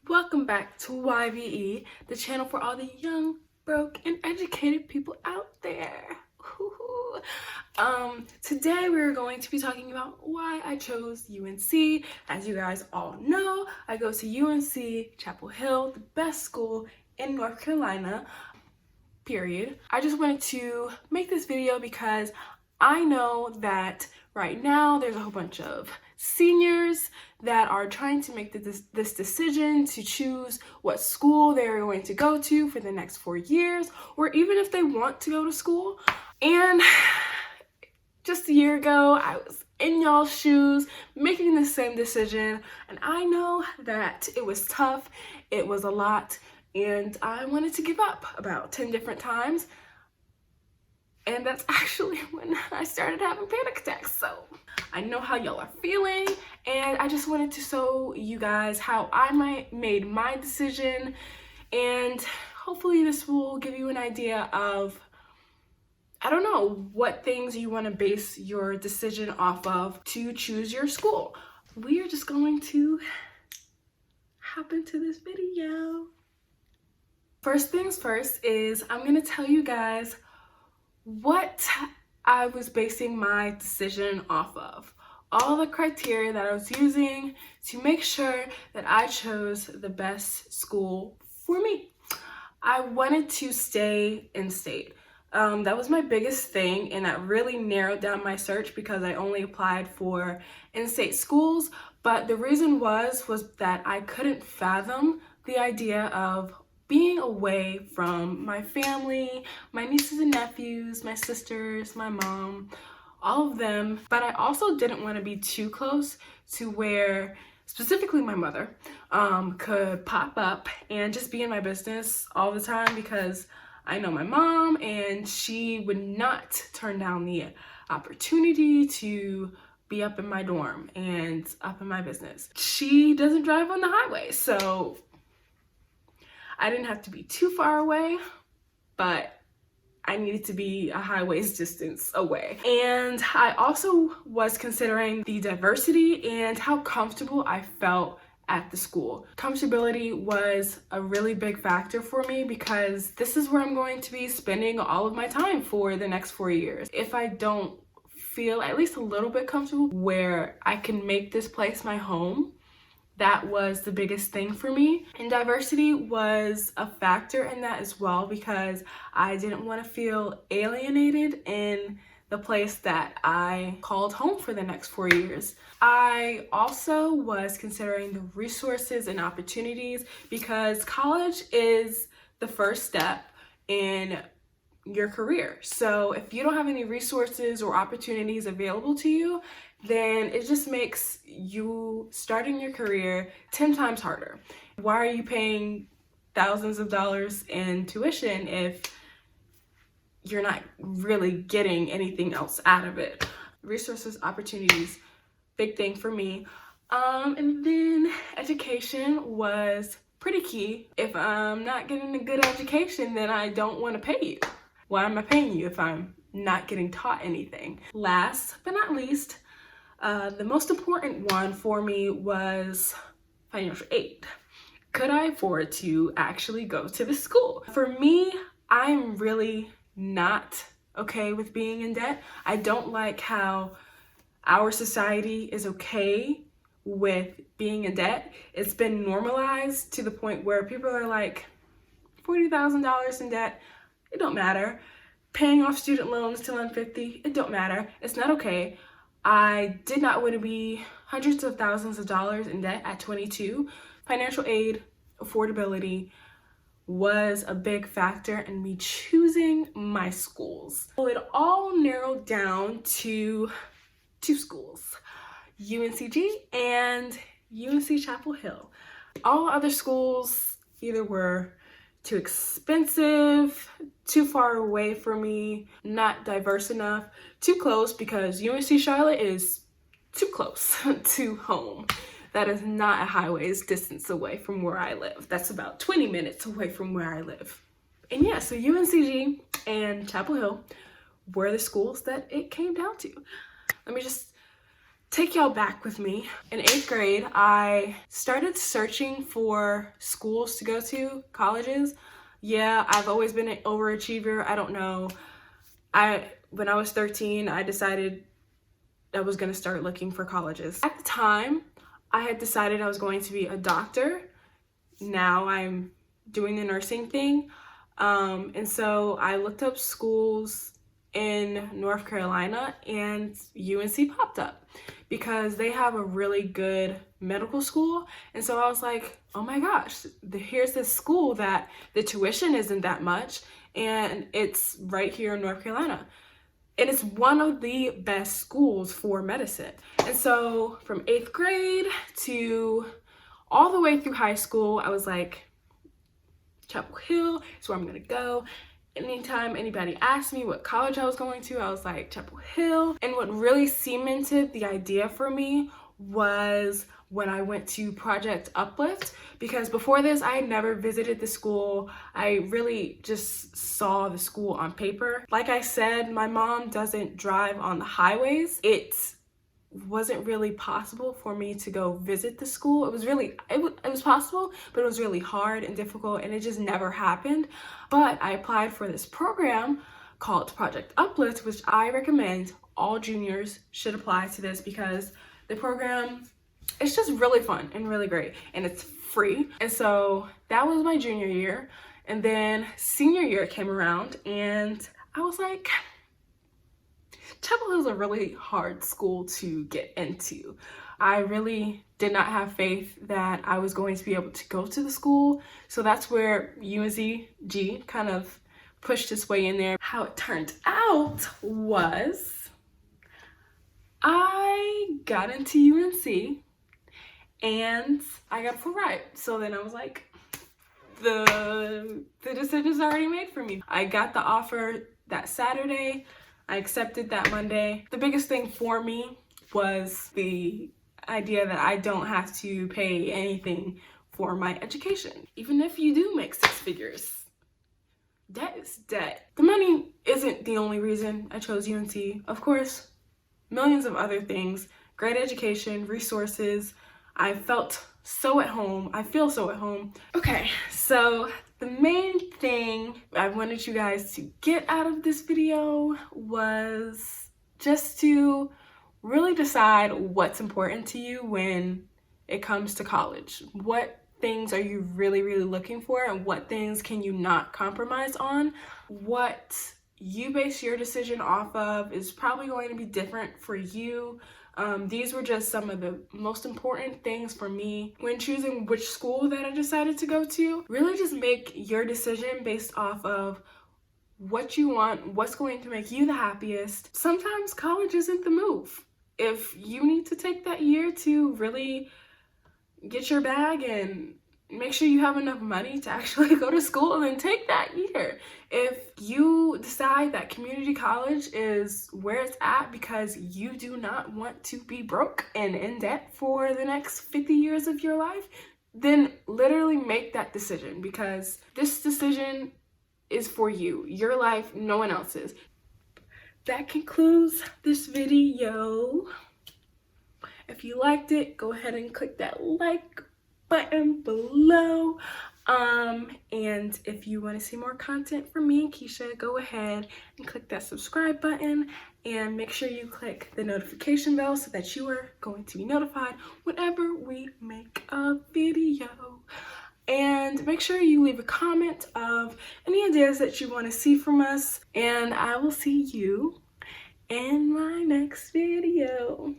Welcome back to YBE, the channel for all the young, broke, and educated people out there. Today we're going to be talking about why I chose UNC. As you guys all know, I go to UNC Chapel Hill, the best school in North Carolina, period. I just wanted to make this video because I know that right now there's a whole bunch of seniors that are trying to make this decision to choose what school they're going to go to for the next 4 years, or even if they want to go to school. And just a year ago, I was in y'all's shoes making the same decision, and I know that it was tough, it was a lot, and I wanted to give up about 10 different times. And that's actually when I started having panic attacks. So I know how y'all are feeling, and I just wanted to show you guys how I made my decision, and hopefully this will give you an idea of, I don't know, what things you want to base your decision off of to choose your school. We are just going to hop into this video. First things first is I'm going to tell you guys what I was basing my decision off of. All the criteria that I was using to make sure that I chose the best school for me. I wanted to stay in state. That was my biggest thing, and that really narrowed down my search because I only applied for in-state schools. But the reason was that I couldn't fathom the idea of being away from my family, my nieces and nephews, my sisters, my mom, all of them. But I also didn't want to be too close to where specifically my mother could pop up and just be in my business all the time, because I know my mom and she would not turn down the opportunity to be up in my dorm and up in my business. She doesn't drive on the highway, so I didn't have to be too far away, but I needed to be a highways distance away. And I also was considering the diversity and how comfortable I felt at the school. Comfortability was a really big factor for me because this is where I'm going to be spending all of my time for the next 4 years. If I don't feel at least a little bit comfortable where I can make this place my home, that was the biggest thing for me. And diversity was a factor in that as well, because I didn't want to feel alienated in the place that I called home for the next 4 years. I also was considering the resources and opportunities, because college is the first step in your career. So if you don't have any resources or opportunities available to you, then it just makes you starting your career 10 times harder. Why are you paying thousands of dollars in tuition if you're not really getting anything else out of it? Resources, opportunities, big thing for me. And then education was pretty key. If I'm not getting a good education, then I don't want to pay you. Why am I paying you if I'm not getting taught anything? Last but not least, the most important one for me was financial aid. Could I afford to actually go to the school? For me, I'm really not okay with being in debt. I don't like how our society is okay with being in debt. It's been normalized to the point where people are like, $40,000 in debt, it don't matter. Paying off student loans till I'm 50, it don't matter. It's not okay. I did not want to be hundreds of thousands of dollars in debt at 22. Financial aid, affordability was a big factor in me choosing my schools. So it all narrowed down to 2 schools, UNCG and UNC Chapel Hill. All other schools either were too expensive, too far away from me, not diverse enough, too close, because UNC Charlotte is too close to home. That is not a highways distance away from where I live. That's about 20 minutes away from where I live. And yeah, so UNCG and Chapel Hill were the schools that it came down to. Let me just take y'all back with me. In 8th grade, I started searching for schools to go to, colleges. Yeah, I've always been an overachiever. I don't know. When I was 13, I decided I was gonna start looking for colleges. At the time, I had decided I was going to be a doctor. Now I'm doing the nursing thing. And so I looked up schools in North Carolina and UNC popped up because they have a really good medical school. And so I was like, oh my gosh, here's this school that the tuition isn't that much and it's right here in North Carolina. And it's one of the best schools for medicine. And so from 8th grade to all the way through high school, I was like, Chapel Hill is where I'm gonna go. Anytime anybody asked me what college I was going to, I was like, Chapel Hill. And what really cemented the idea for me was when I went to Project Uplift, because before this, I had never visited the school. I really just saw the school on paper. Like I said, my mom doesn't drive on the highways. It wasn't really possible for me to go visit the school. It was possible, but it was really hard and difficult, and it just never happened. But I applied for this program called Project Uplift, which I recommend all juniors should apply to this because the program, it's just really fun and really great, and it's free. And so that was my junior year, and then senior year came around and I was like, Chapel Hill is a really hard school to get into. I really did not have faith that I was going to be able to go to the school. So that's where UNCG kind of pushed its way in there. How it turned out was I got into UNC and I got a full ride. So then I was like, the decision's already made for me. I got the offer that Saturday. I accepted that Monday. The biggest thing for me was the idea that I don't have to pay anything for my education. Even if you do make 6 figures, debt is debt. The money isn't the only reason I chose UNC. Of course, millions of other things, great education, resources. I felt so at home. I feel so at home. Okay, so the main thing I wanted you guys to get out of this video was just to really decide what's important to you when it comes to college. What things are you really, really looking for, and what things can you not compromise on? What you base your decision off of is probably going to be different for you. These were just some of the most important things for me when choosing which school that I decided to go to. Really just make your decision based off of what you want, what's going to make you the happiest. Sometimes college isn't the move. If you need to take that year to really get your bag and make sure you have enough money to actually go to school, and then take that year. If you decide that community college is where it's at because you do not want to be broke and in debt for the next 50 years of your life, then literally make that decision, because this decision is for you, your life, no one else's. That concludes this video. If you liked it, go ahead and click that like button below. And if you want to see more content from me and Keisha, go ahead and click that subscribe button, and make sure you click the notification bell so that you are going to be notified whenever we make a video. And make sure you leave a comment of any ideas that you want to see from us, and I will see you in my next video.